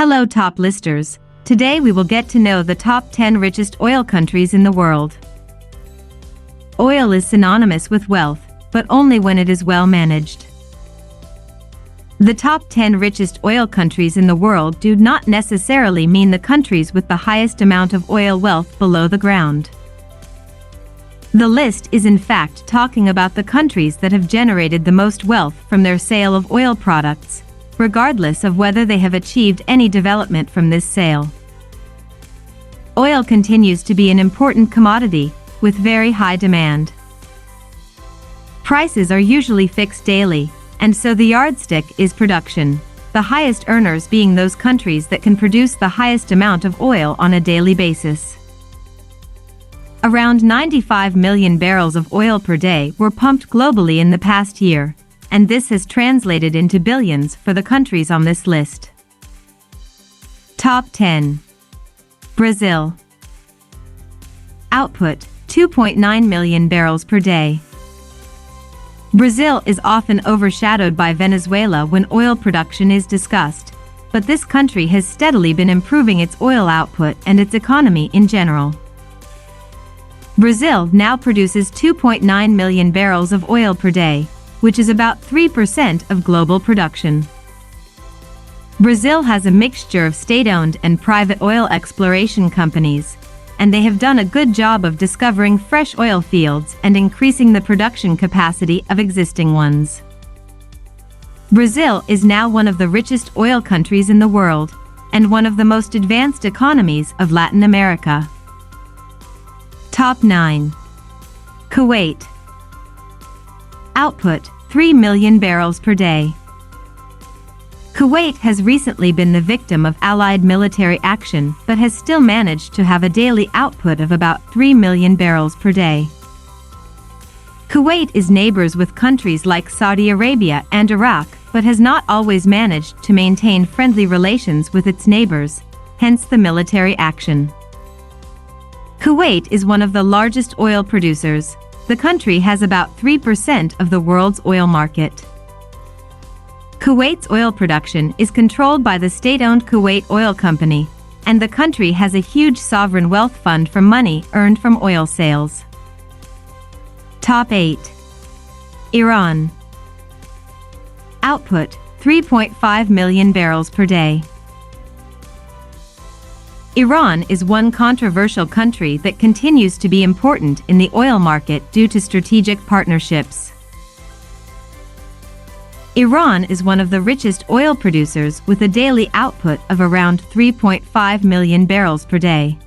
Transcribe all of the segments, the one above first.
Hello top listers, today we will get to know the top 10 richest oil countries in the world. Oil is synonymous with wealth, but only when it is well managed. The top 10 richest oil countries in the world do not necessarily mean the countries with the highest amount of oil wealth below the ground. The list is in fact talking about the countries that have generated the most wealth from their sale of oil products, regardless of whether they have achieved any development from this sale. Oil continues to be an important commodity, with very high demand. Prices are usually fixed daily, and so the yardstick is production, the highest earners being those countries that can produce the highest amount of oil on a daily basis. Around 95 million barrels of oil per day were pumped globally in the past year, and this has translated into billions for the countries on this list. Top 10. Brazil. Output: 2.9 million barrels per day. Brazil is often overshadowed by Venezuela when oil production is discussed, but this country has steadily been improving its oil output and its economy in general. Brazil now produces 2.9 million barrels of oil per day, which is about 3% of global production. Brazil has a mixture of state-owned and private oil exploration companies, and they have done a good job of discovering fresh oil fields and increasing the production capacity of existing ones. Brazil is now one of the richest oil countries in the world, and one of the most advanced economies of Latin America. Top 9. Kuwait. Output: 3 million barrels per day. Kuwait has recently been the victim of Allied military action but has still managed to have a daily output of about 3 million barrels per day. Kuwait is neighbors with countries like Saudi Arabia and Iraq but has not always managed to maintain friendly relations with its neighbors, hence the military action. Kuwait is one of the largest oil producers. The country has about 3% of the world's oil market. Kuwait's oil production is controlled by the state-owned Kuwait Oil Company, and the country has a huge sovereign wealth fund from money earned from oil sales. Top 8. Iran. Output: 3.5 million barrels per day. Iran is one controversial country that continues to be important in the oil market due to strategic partnerships. Iran is one of the richest oil producers with a daily output of around 3.5 million barrels per day.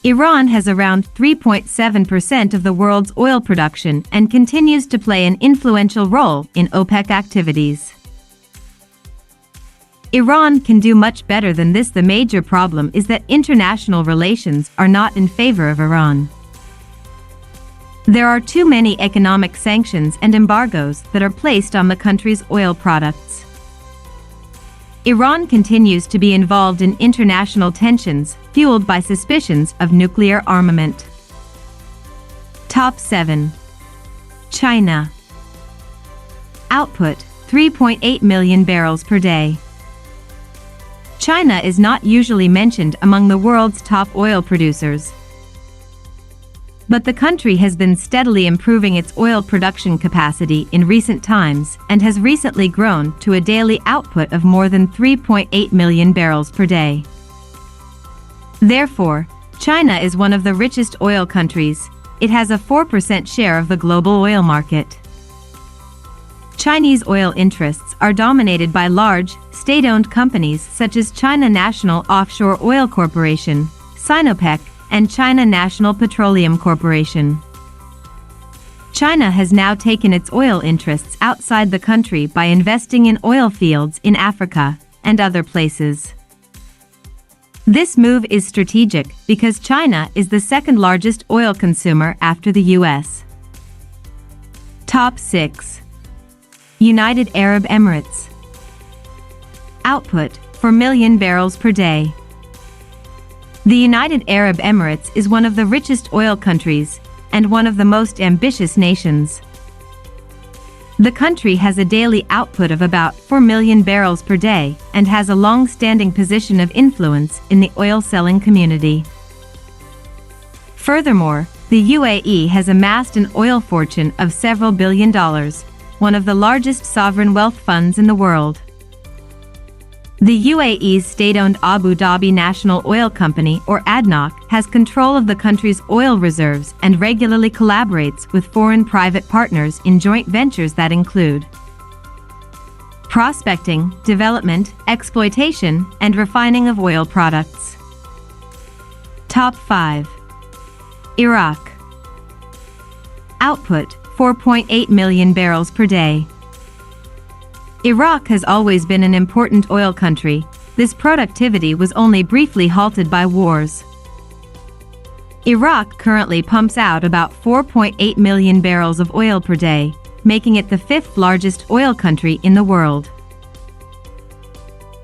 Iran has around 3.7% of the world's oil production and continues to play an influential role in OPEC activities. Iran can do much better than this. The major problem is that international relations are not in favor of Iran. There are too many economic sanctions and embargoes that are placed on the country's oil products. Iran continues to be involved in international tensions, fueled by suspicions of nuclear armament. Top 7. China. Output: 3.8 million barrels per day. China is not usually mentioned among the world's top oil producers. But the country has been steadily improving its oil production capacity in recent times and has recently grown to a daily output of more than 3.8 million barrels per day. Therefore, China is one of the richest oil countries. It has a 4% share of the global oil market. Chinese oil interests are dominated by large, state-owned companies such as China National Offshore Oil Corporation, Sinopec, and China National Petroleum Corporation. China has now taken its oil interests outside the country by investing in oil fields in Africa and other places. This move is strategic because China is the second largest oil consumer after the US. Top 6. United Arab Emirates. Output: 4 million barrels per day. The United Arab Emirates is one of the richest oil countries and one of the most ambitious nations. The country has a daily output of about 4 million barrels per day and has a long-standing position of influence in the oil-selling community. Furthermore, the UAE has amassed an oil fortune of several billion dollars, one of the largest sovereign wealth funds in the world. The UAE's state-owned Abu Dhabi National Oil Company, or ADNOC, has control of the country's oil reserves and regularly collaborates with foreign private partners in joint ventures that include prospecting, development, exploitation, and refining of oil products. Top 5. Iraq. Output: 4.8 million barrels per day. Iraq has always been an important oil country. This productivity was only briefly halted by wars. Iraq currently pumps out about 4.8 million barrels of oil per day, making it the fifth largest oil country in the world.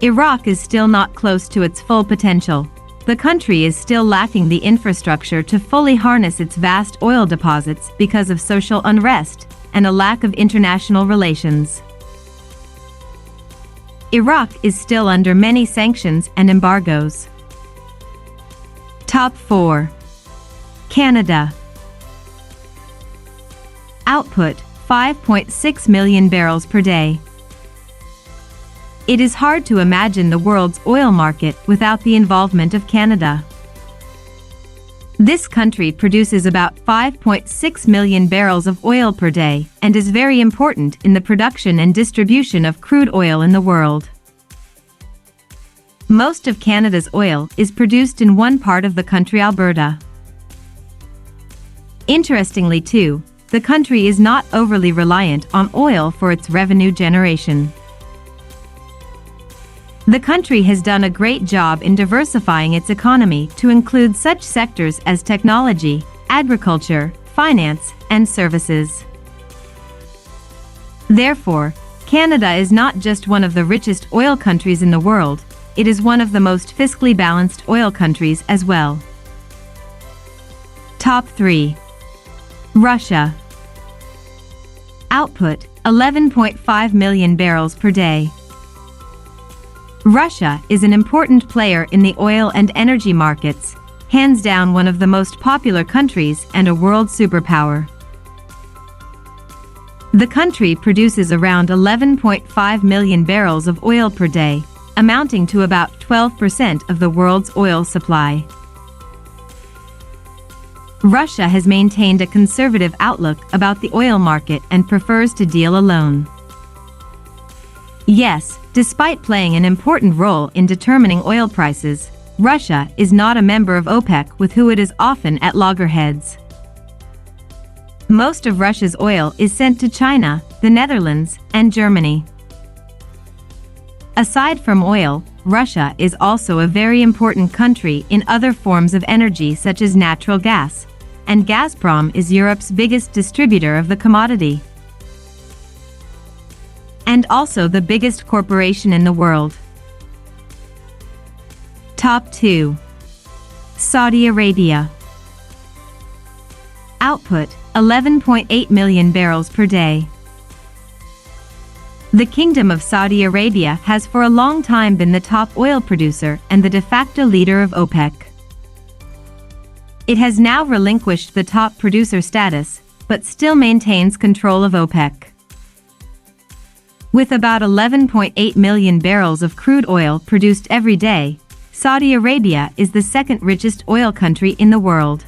Iraq is still not close to its full potential. The country is still lacking the infrastructure to fully harness its vast oil deposits because of social unrest and a lack of international relations. Iraq is still under many sanctions and embargoes. Top 4. Canada. Output: 5.6 million barrels per day. It is hard to imagine the world's oil market without the involvement of Canada. This country produces about 5.6 million barrels of oil per day and is very important in the production and distribution of crude oil in the world. Most of Canada's oil is produced in one part of the country, Alberta. Interestingly too, the country is not overly reliant on oil for its revenue generation. The country has done a great job in diversifying its economy to include such sectors as technology, agriculture, finance, and services. Therefore, Canada is not just one of the richest oil countries in the world, it is one of the most fiscally balanced oil countries as well. Top 3. Russia. Output: 11.5 million barrels per day. Russia is an important player in the oil and energy markets, hands down one of the most popular countries and a world superpower. The country produces around 11.5 million barrels of oil per day, amounting to about 12% of the world's oil supply. Russia has maintained a conservative outlook about the oil market and prefers to deal alone. Yes, despite playing an important role in determining oil prices, Russia is not a member of OPEC, with whom it is often at loggerheads. Most of Russia's oil is sent to China, the Netherlands, and Germany. Aside from oil, Russia is also a very important country in other forms of energy such as natural gas, and Gazprom is Europe's biggest distributor of the commodity, and also the biggest corporation in the world. Top 2. Saudi Arabia. Output: 11.8 million barrels per day. The Kingdom of Saudi Arabia has for a long time been the top oil producer and the de facto leader of OPEC. It has now relinquished the top producer status, but still maintains control of OPEC. With about 11.8 million barrels of crude oil produced every day, Saudi Arabia is the second richest oil country in the world.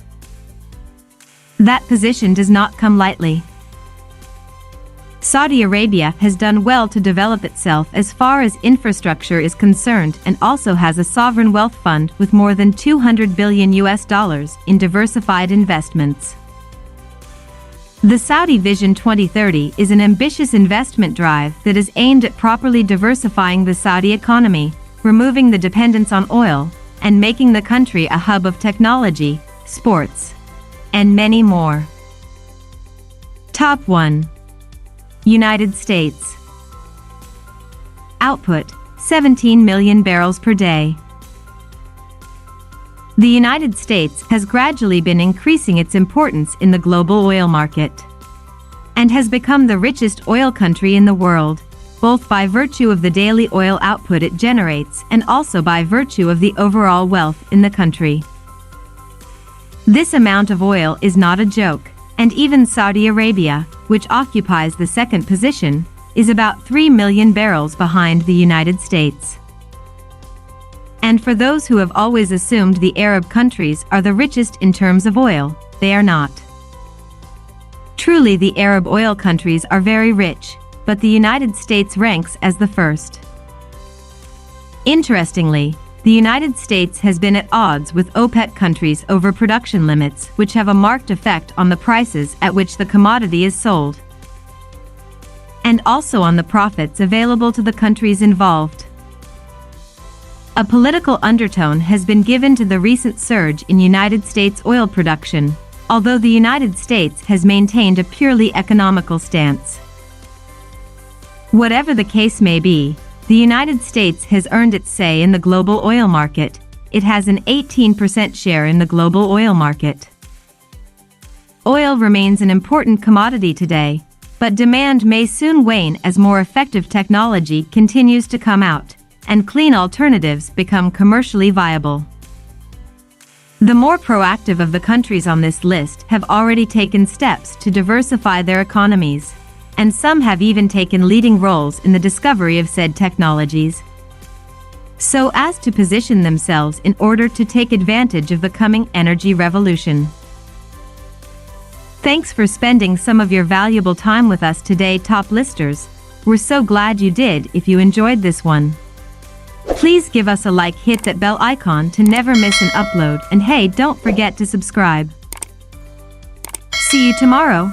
That position does not come lightly. Saudi Arabia has done well to develop itself as far as infrastructure is concerned and also has a sovereign wealth fund with more than $200 billion in diversified investments. The Saudi Vision 2030 is an ambitious investment drive that is aimed at properly diversifying the Saudi economy, removing the dependence on oil, and making the country a hub of technology, sports, and many more. Top 1. United States. Output: 17 million barrels per day. The United States has gradually been increasing its importance in the global oil market. and has become the richest oil country in the world, both by virtue of the daily oil output it generates and also by virtue of the overall wealth in the country. This amount of oil is not a joke, and even Saudi Arabia, which occupies the second position, is about 3 million barrels behind the United States. And for those who have always assumed the Arab countries are the richest in terms of oil, they are not. Truly, the Arab oil countries are very rich, but the United States ranks as the first. Interestingly, the United States has been at odds with OPEC countries over production limits, which have a marked effect on the prices at which the commodity is sold, and also on the profits available to the countries involved. A political undertone has been given to the recent surge in United States oil production, although the United States has maintained a purely economical stance. Whatever the case may be, the United States has earned its say in the global oil market. It has an 18% share in the global oil market. Oil remains an important commodity today, but demand may soon wane as more effective technology continues to come out, and clean alternatives become commercially viable. The more proactive of the countries on this list have already taken steps to diversify their economies, and some have even taken leading roles in the discovery of said technologies, so as to position themselves in order to take advantage of the coming energy revolution. Thanks for spending some of your valuable time with us today, top listers. We're so glad you did. If you enjoyed this one, please give us a like, hit that bell icon to never miss an upload, and hey, don't forget to subscribe. See you tomorrow.